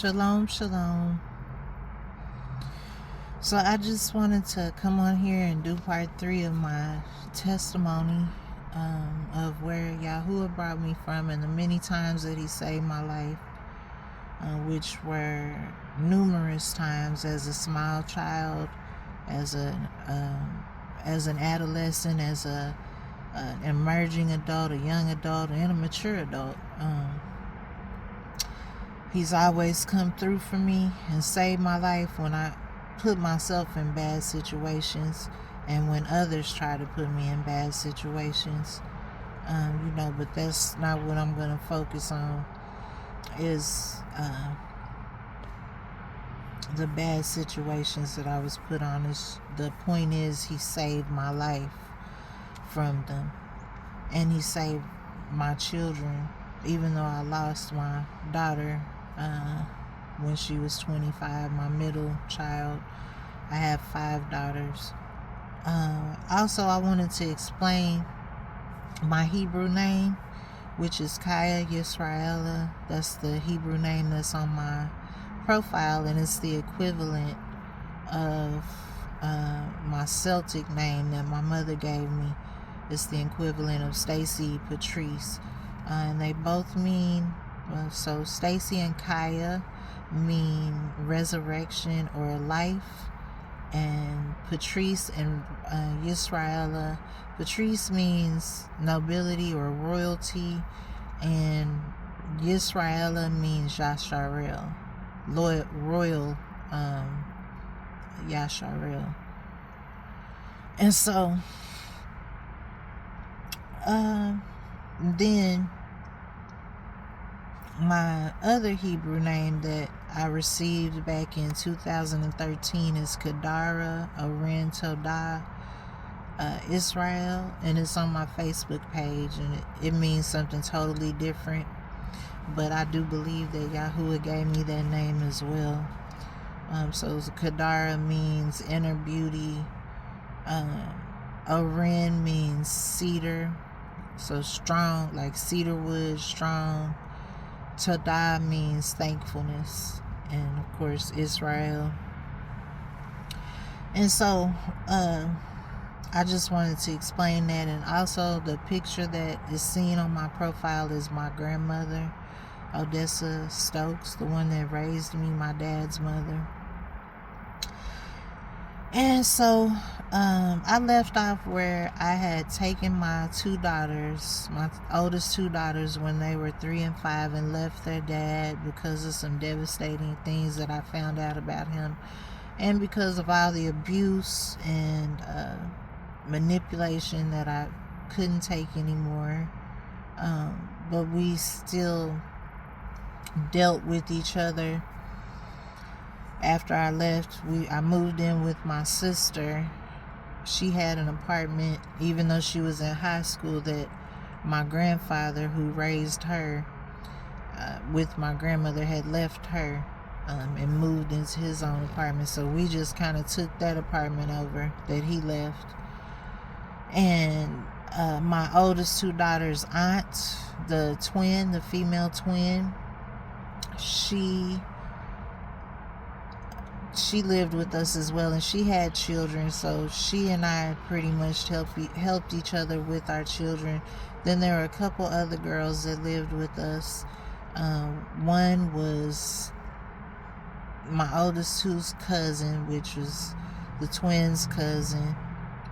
Shalom, shalom. So I just wanted to come on here and do part 3 of my testimony of where Yahuwah brought me from and the many times that he saved my life, which were numerous times as a small child, as an adolescent, as an emerging adult, a young adult, and a mature adult. He's always come through for me and saved my life when I put myself in bad situations and when others try to put me in bad situations. But that's not what I'm going to focus on, is the bad situations that I was put on. The point is, he saved my life from them. And he saved my children, even though I lost my daughter when she was 25, my middle child. I have 5 daughters. Also, I wanted to explain my Hebrew name, which is Kaya Yisraela. That's the Hebrew name that's on my profile, and it's the equivalent of my Celtic name that my mother gave me. It's the equivalent of Stacy Patrice. And they both mean, so Stacy and Kaya mean resurrection or life, and Patrice and Yisraela. Patrice means nobility or royalty, and Yisraela means Yasharel, royal Yasharel. And so then my other Hebrew name that I received back in 2013 is Kadara Aren Todah Israel, and it's on my Facebook page, and it means something totally different, but I do believe that Yahuwah gave me that name as well. So Kadara means inner beauty, Aren means cedar, so strong, like cedar wood, strong. Todah means thankfulness, and of course Israel. And so I just wanted to explain that. And also, the picture that is seen on my profile is my grandmother, Odessa Stokes, the one that raised me, my dad's mother. And so I left off where I had taken my 2 daughters, my oldest 2 daughters, when they were 3 and 5, and left their dad because of some devastating things that I found out about him, and because of all the abuse and manipulation that I couldn't take anymore. But we still dealt with each other. After I left, I moved in with my sister. She had an apartment, even though she was in high school, that my grandfather, who raised her with my grandmother, had left her and moved into his own apartment. So we just kind of took that apartment over that he left. And my oldest 2 daughters' aunt, the female twin, she lived with us as well, and she had children, so she and I pretty much helped each other with our children. Then there were a couple other girls that lived with us. One was my oldest 2's cousin, which was the twins' cousin,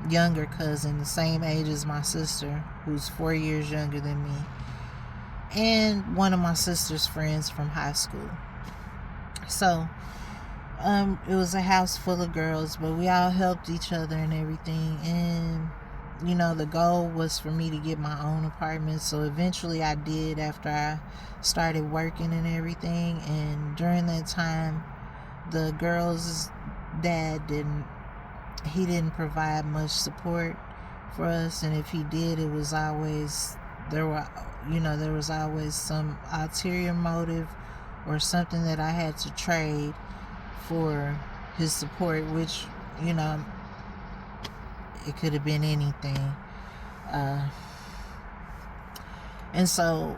younger cousin, the same age as my sister, who's 4 years younger than me, and one of my sister's friends from high school. So it was a house full of girls, but we all helped each other and everything. And the goal was for me to get my own apartment, so eventually I did, after I started working and everything. And during that time, the girls' dad didn't provide much support for us, and if he did, it was always there was always some ulterior motive or something that I had to trade for his support, which it could have been anything. And so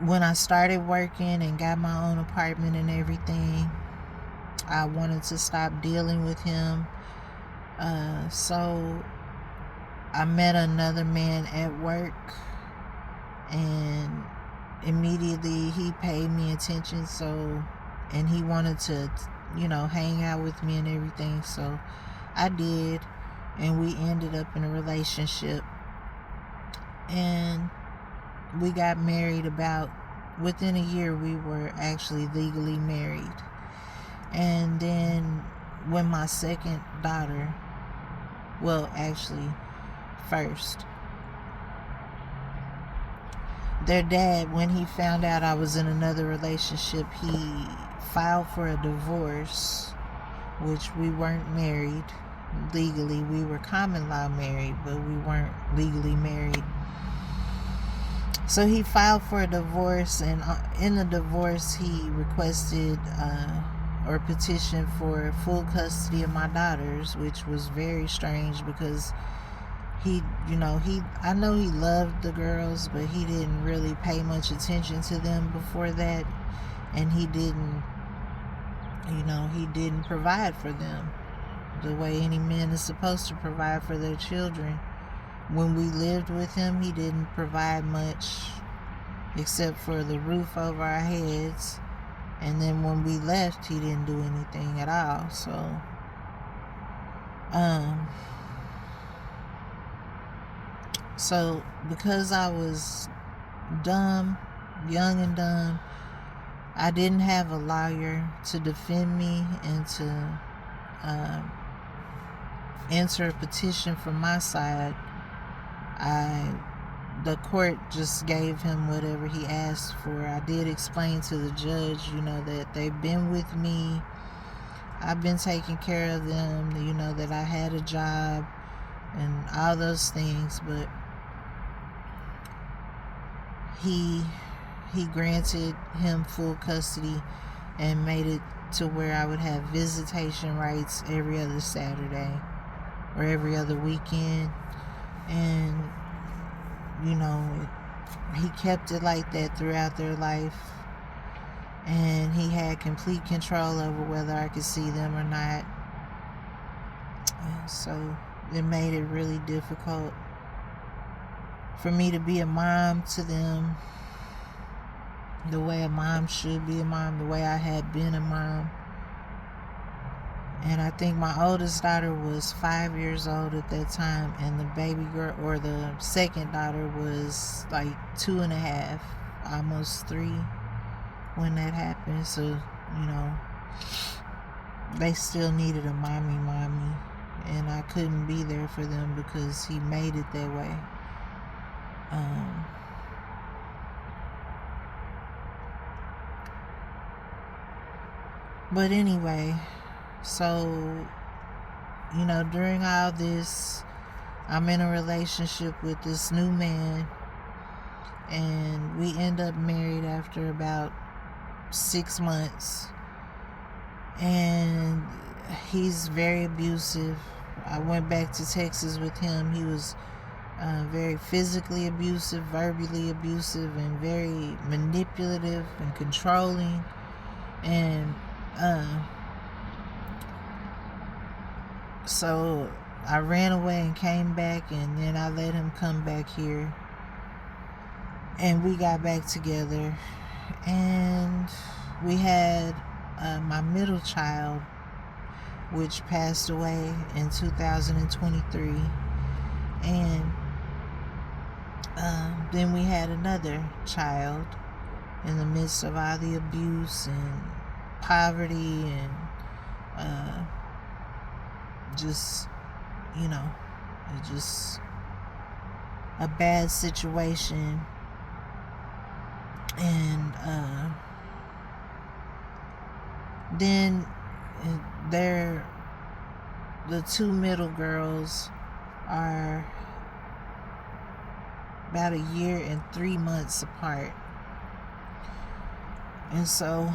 when I started working and got my own apartment and everything, I wanted to stop dealing with him. So I met another man at work, and immediately he paid me attention. So, and he wanted to, hang out with me and everything. So I did, and we ended up in a relationship. And we got married within a year. We were actually legally married. And then when my second daughter, first, their dad, when he found out I was in another relationship, he filed for a divorce, which we weren't married legally. We were common law married, but we weren't legally married. So he filed for a divorce, and in the divorce he requested or petitioned for full custody of my daughters, which was very strange because I know he loved the girls, but he didn't really pay much attention to them before that, and he didn't provide for them the way any man is supposed to provide for their children. When we lived with him, he didn't provide much except for the roof over our heads, and then when we left, he didn't do anything at all. So because I was young and dumb, I didn't have a lawyer to defend me and to enter a petition from my side. The court just gave him whatever he asked for. I did explain to the judge, that they've been with me. I've been taking care of them, that I had a job and all those things, but he granted him full custody and made it to where I would have visitation rights every other Saturday or every other weekend. And he kept it like that throughout their life, and he had complete control over whether I could see them or not. And so it made it really difficult for me to be a mom to them the way a mom should be a mom, the way I had been a mom. And I think my oldest daughter was 5 years old at that time, and the baby girl, or the second daughter, was like 2.5, almost 3 when that happened. So, they still needed a mommy, and I couldn't be there for them because he made it that way. But anyway, so, during all this, I'm in a relationship with this new man, and we end up married after about 6 months, and he's very abusive. I went back to Texas with him. He was very physically abusive, verbally abusive, and very manipulative and controlling. And so I ran away and came back, and then I let him come back here, and we got back together, and we had my middle child, which passed away in 2023. And then we had another child in the midst of all the abuse and poverty and just a bad situation. And then the 2 middle girls are about a year and 3 months apart. And so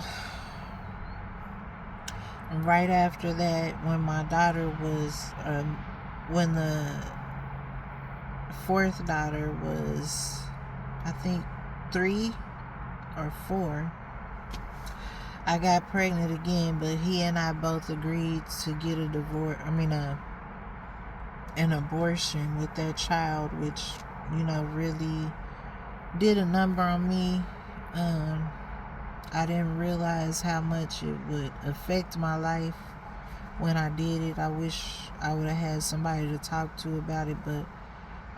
right after that, when my daughter was when the 4th daughter was, I think, 3, or 4, I got pregnant again, but he and I both agreed to get an abortion with that child, which, really did a number on me. I didn't realize how much it would affect my life when I did it. I wish I would have had somebody to talk to about it, but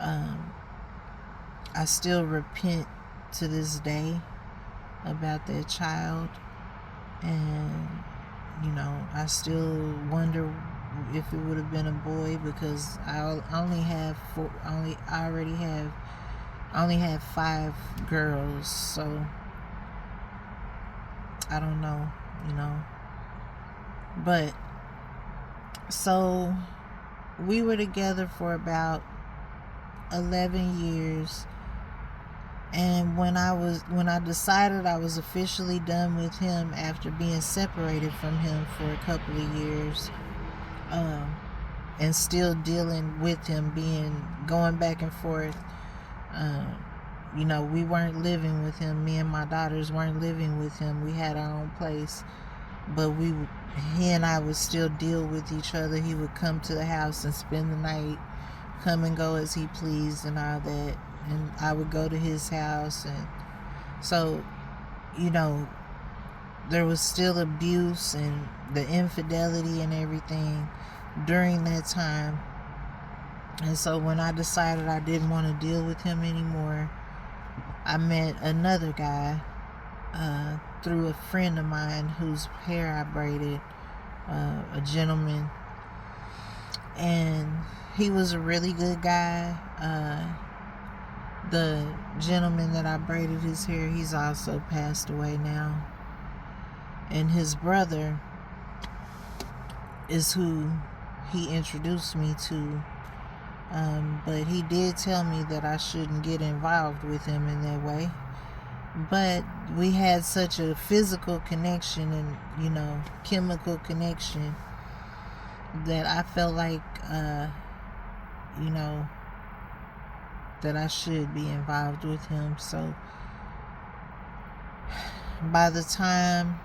I still repent to this day about that child. And I still wonder if it would have been a boy, because I only have I only have 5 girls, so I don't know, but so we were together for about 11 years. And when I decided I was officially done with him after being separated from him for a couple of years, and still dealing with him, going back and forth, we weren't living with him. Me and my daughters weren't living with him. We had our own place, but he and I would still deal with each other. He would come to the house and spend the night, come and go as he pleased and all that. And I would go to his house, and so, there was still abuse and the infidelity and everything during that time. And so when I decided I didn't want to deal with him anymore, I met another guy through a friend of mine whose hair I braided, a gentleman, and he was a really good guy. The gentleman that I braided his hair, he's also passed away now. And his brother is who he introduced me to. But he did tell me that I shouldn't get involved with him in that way. But we had such a physical connection and, chemical connection that I felt like, that I should be involved with him. So by the time,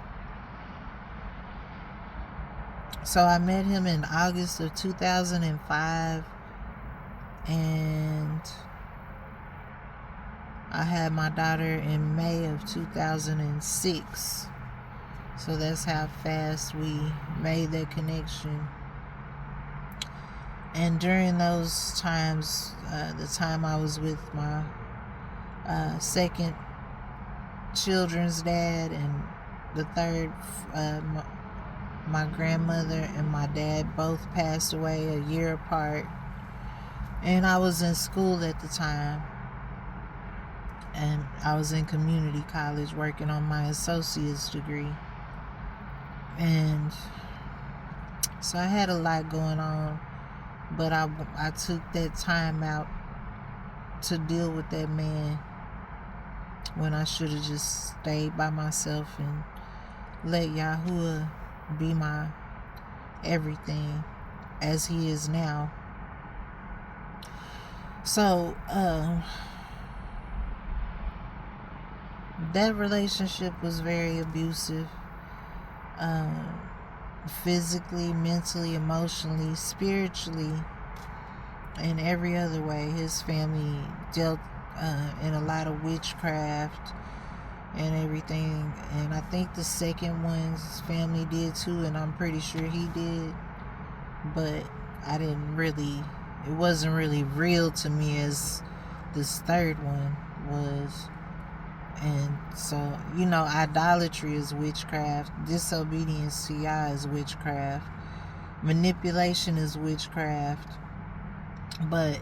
I met him in August of 2005, and I had my daughter in May of 2006. So that's how fast we made that connection. And during those times, the time I was with my second children's dad, and the third, my grandmother and my dad both passed away a year apart. And I was in school at the time, and I was in community college working on my associate's degree. And so I had a lot going on. But I took that time out to deal with that man when I should have just stayed by myself and let Yahuwah be my everything, as he is now. So that relationship was very abusive. Physically, mentally, emotionally, spiritually, in every other way. His family dealt in a lot of witchcraft and everything, and I think the second one's family did too, and I'm pretty sure he did, but it wasn't really real to me as this third one was. And so, idolatry is witchcraft. Disobedience to Yah is witchcraft. Manipulation is witchcraft. But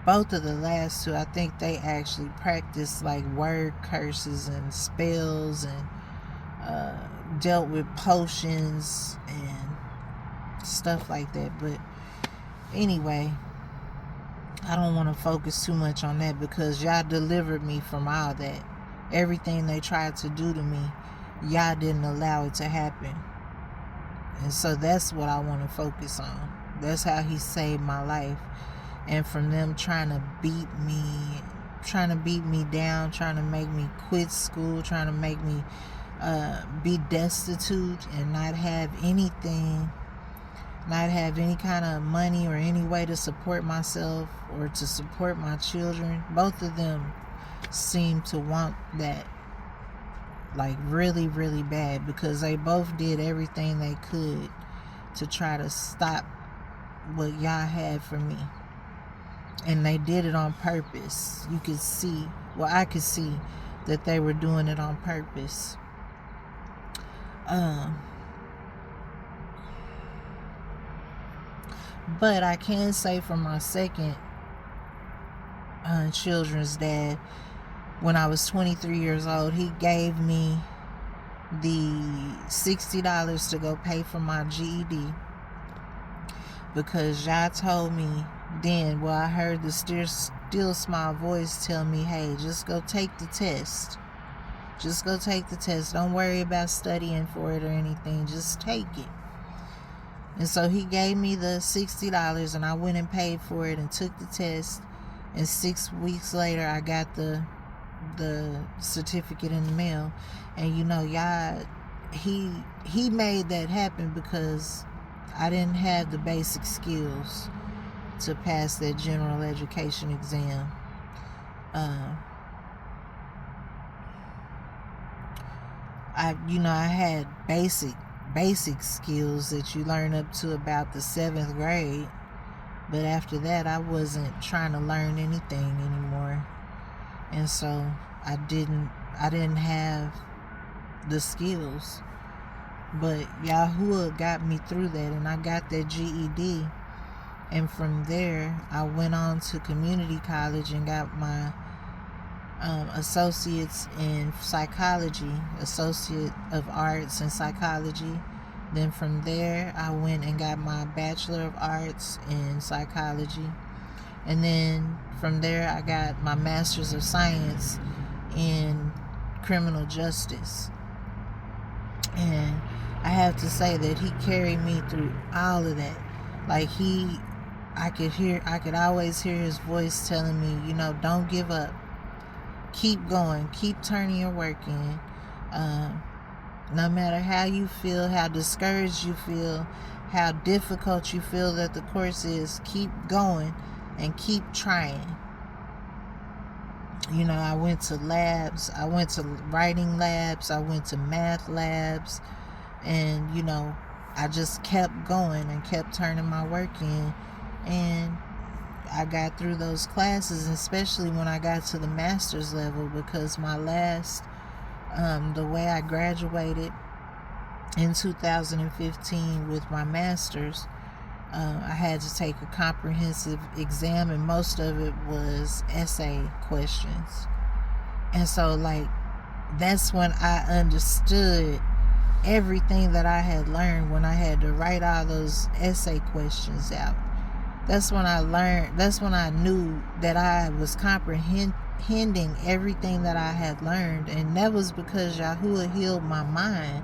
both of the last two, I think they actually practiced like word curses and spells, and dealt with potions and stuff like that. But anyway, I don't want to focus too much on that, because Yah delivered me from all that. Everything they tried to do to me, Yah didn't allow it to happen. And so that's what I want to focus on. That's how he saved my life. And from them trying to beat me, trying to beat me down, trying to make me quit school, trying to make me be destitute and not have anything, not have any kind of money or any way to support myself or to support my children. Both of them seem to want that, like really, really bad, because they both did everything they could to try to stop what y'all had for me. And they did it on purpose. You could see, well, I could see that they were doing it on purpose. But I can say for my second children's dad, when I was 23 years old, he gave me the $60 to go pay for my GED, because y'all told me then, well, I heard the still small voice tell me, hey, just go take the test. Just go take the test. Don't worry about studying for it or anything. Just take it. And so he gave me the $60, and I went and paid for it and took the test. And 6 weeks later, I got the certificate in the mail. And you know, y'all, he made that happen because I didn't have the basic skills to pass that general education exam. I had basic skills that you learn up to about the 7th grade, but after that I wasn't trying to learn anything anymore, and so I didn't have the skills. But Yahuwah got me through that, and I got that GED, and from there I went on to community college and got my associates in psychology, associate of arts in psychology. Then from there I went and got my bachelor of arts in psychology, and then from there I got my master's of science in criminal justice. And I have to say that he carried me through all of that. Like I could always hear his voice telling me, don't give up. Keep going. Keep turning your work in. No matter how you feel, how discouraged you feel, how difficult you feel that the course is, keep going and keep trying. I went to labs. I went to writing labs. I went to math labs. And, I just kept going and kept turning my work in. And I got through those classes, especially when I got to the master's level, because my last, the way I graduated in 2015 with my master's, I had to take a comprehensive exam, and most of it was essay questions. And so, that's when I understood everything that I had learned, when I had to write all those essay questions out. That's when I knew that I was comprehending everything that I had learned. And that was because Yahuwah healed my mind.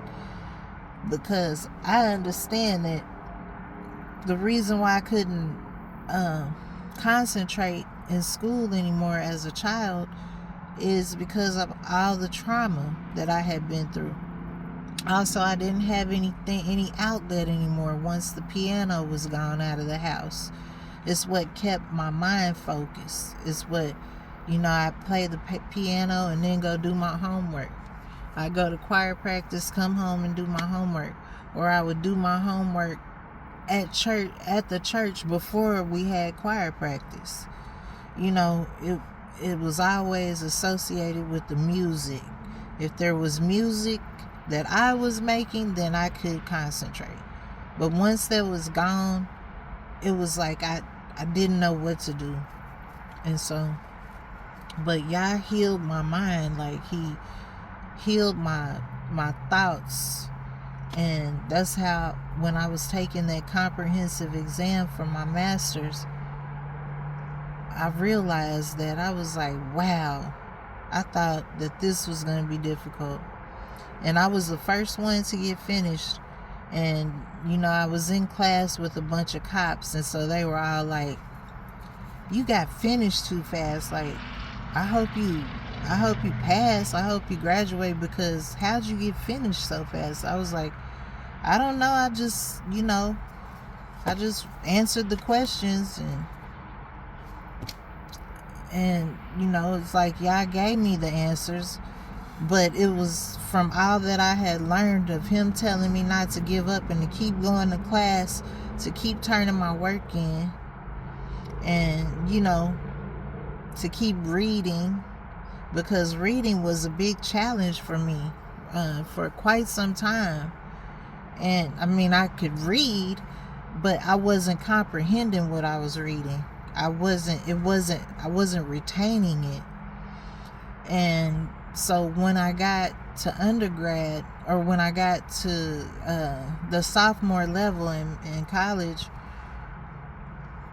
Because I understand that the reason why I couldn't concentrate in school anymore as a child is because of all the trauma that I had been through. Also, I didn't have any outlet anymore once the piano was gone out of the house. It's what kept my mind focused. It's what, I play the piano and then go do my homework. I go to choir practice, come home and do my homework. Or I would do my homework at the church before we had choir practice. It was always associated with the music. If there was music that I was making, then I could concentrate. But once that was gone, it was like I didn't know what to do. And so, but Yah healed my mind. Like he healed my thoughts. And that's how, when I was taking that comprehensive exam for my master's, I realized that I was like, wow, I thought that this was going to be difficult. And I was the first one to get finished. And, I was in class with a bunch of cops. And so they were all like, you got finished too fast. Like, I hope you I hope you pass. I hope you graduate, because how'd you get finished so fast? I was like, I don't know. I just answered the questions, and it's like, y'all gave me the answers, but it was from all that I had learned of him telling me not to give up and to keep going to class, to keep turning my work in, and to keep reading, because reading was a big challenge for me for quite some time. And I mean, I could read, but I wasn't comprehending what I was reading. I wasn't retaining it. And so when I got to undergrad, or when I got to the sophomore level in college,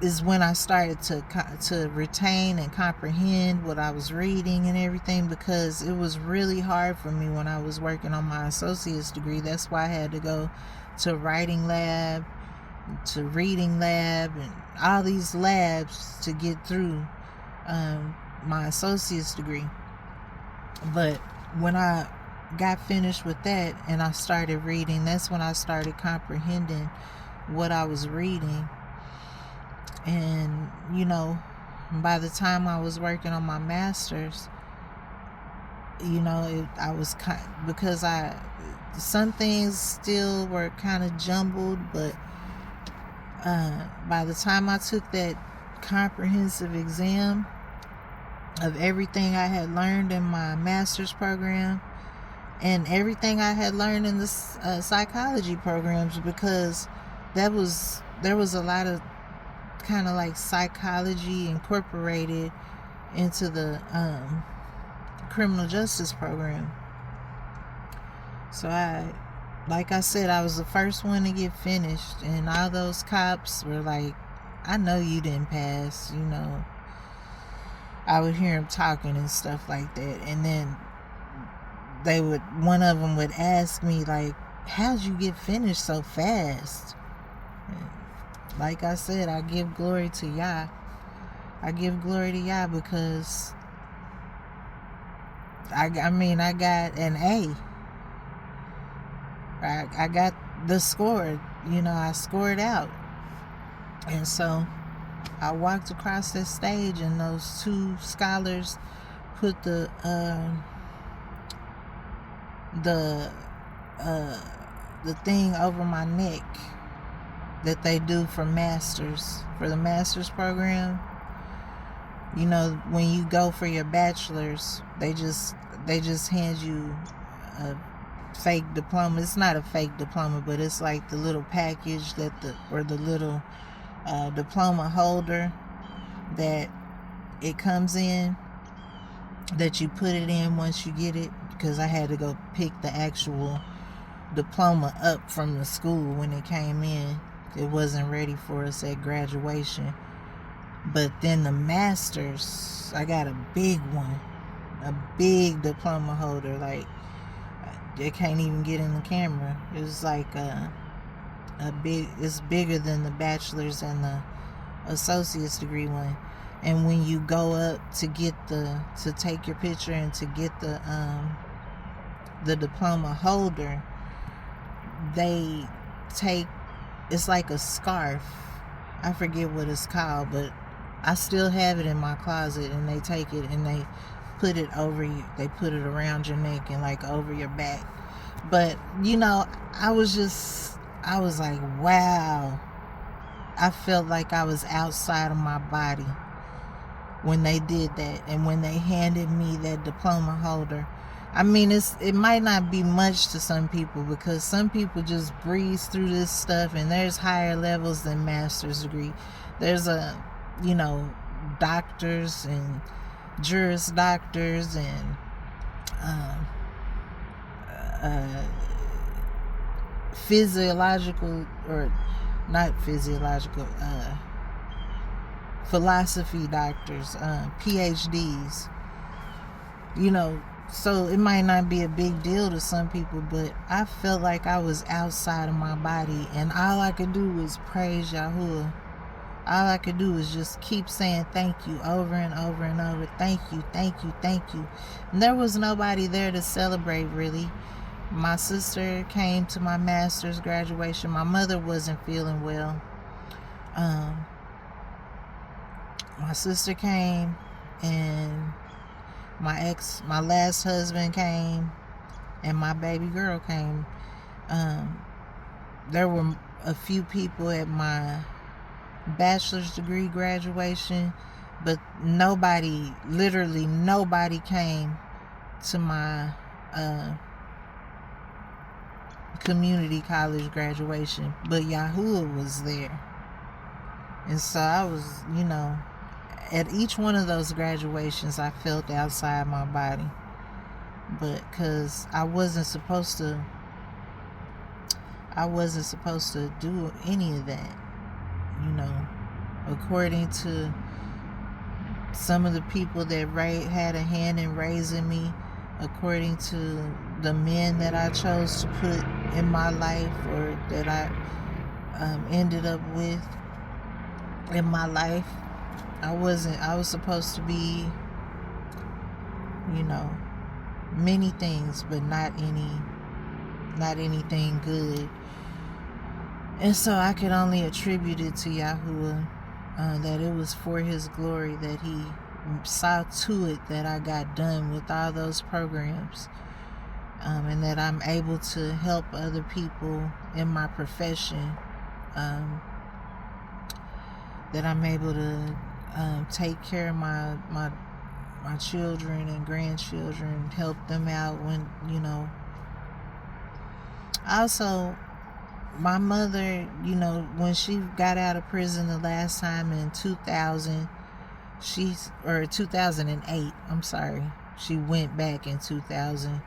is when I started to retain and comprehend what I was reading and everything, because it was really hard for me when I was working on my associate's degree. That's why I had to go to writing lab, to reading lab, and all these labs to get through my associate's degree. But when I got finished with that and I started reading, that's when I started comprehending what I was reading. And by the time I was working on my master's, I was because some things still were kind of jumbled, but by the time I took that comprehensive exam of everything I had learned in my master's program and everything I had learned in the psychology programs, because there was a lot of kind of like psychology incorporated into the criminal justice program. So like I said, I was the first one to get finished, and all those cops were like, I know you didn't pass. I would hear them talking and stuff like that, and then one of them would ask me, like, how'd you get finished so fast? And like I said, I give glory to Yah. I give glory to Yah, because I got an A. I got the score. I scored out. And so I walked across that stage, and those two scholars put the thing over my neck that they do for the master's program. When you go for your bachelor's, they just hand you a fake diploma. It's not a fake diploma, but it's like the little package the little diploma holder that it comes in, that you put it in once you get it, because I had to go pick the actual diploma up from the school when it came in. It wasn't ready for us at graduation. But then the master's, I got a big one, a big diploma holder, like it can't even get in the camera. It was like it's bigger than the bachelor's and the associate's degree one. And when you go up to take your picture and to get the diploma holder, it's like a scarf. I forget what it's called, but I still have it in my closet, and they take it and they put it over you. They put it around your neck and like over your back. But I was like, wow. I felt like I was outside of my body when they did that, and when they handed me that diploma holder. I mean, it might not be much to some people, because some people just breeze through this stuff, and there's higher levels than master's degree. There's doctors and juris doctors and philosophy doctors, PhDs. So it might not be a big deal to some people, but I felt like I was outside of my body, and all I could do was praise Yahuwah. all I could do was just keep saying thank you over and over and over. Thank you, thank you, thank you. And there was nobody there to celebrate, really. My sister came to my master's graduation. My mother wasn't feeling well. My sister came, and my last husband came, and my baby girl came. There were a few people at my bachelor's degree graduation, but nobody, literally nobody, came to my community college graduation. But Yahuwah was there. And so I was, at each one of those graduations, I felt outside my body. But because I wasn't supposed to do any of that, according to some of the people that had a hand in raising me, according to the men that I chose to put in my life, or that I ended up with in my life. I was supposed to be, many things, but not anything good. And so I could only attribute it to Yahuwah, that it was for his glory, that he saw to it that I got done with all those programs, and that I'm able to help other people in my profession, that I'm able to take care of my children and grandchildren, help them out when, Also, my mother, when she got out of prison the last time in 2008, I'm sorry. She went back in 2000.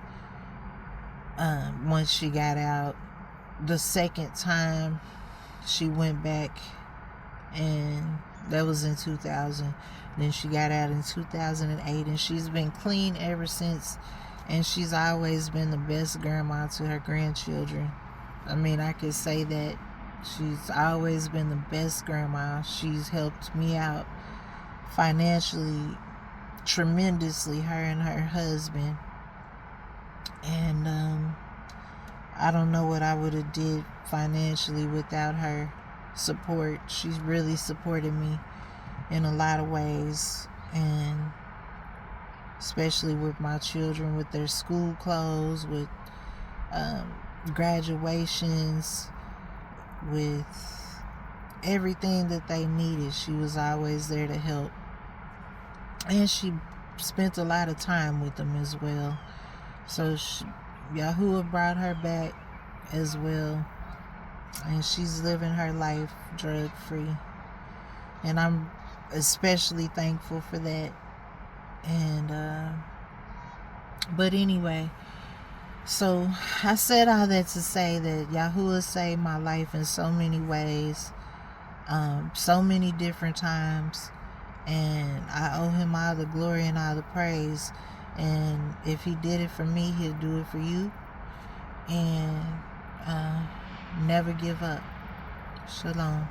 Once she got out, the second time she went back, and that was in 2000. Then she got out in 2008, and she's been clean ever since. And she's always been the best grandma to her grandchildren. I mean, I could say that she's always been the best grandma. She's helped me out financially tremendously, her and her husband. And I don't know what I would have did financially without her support. She's really supported me in a lot of ways, and especially with my children, with their school clothes, with graduations, with everything that they needed. She was always there to help, and she spent a lot of time with them as well. So Yahuwah brought her back as well, and she's living her life drug free, and I'm especially thankful for that. And but anyway, so I said all that to say that Yahuwah saved my life in so many ways, so many different times, and I owe him all the glory and all the praise. And if he did it for me, he'll do it for you. And never give up. Shalom.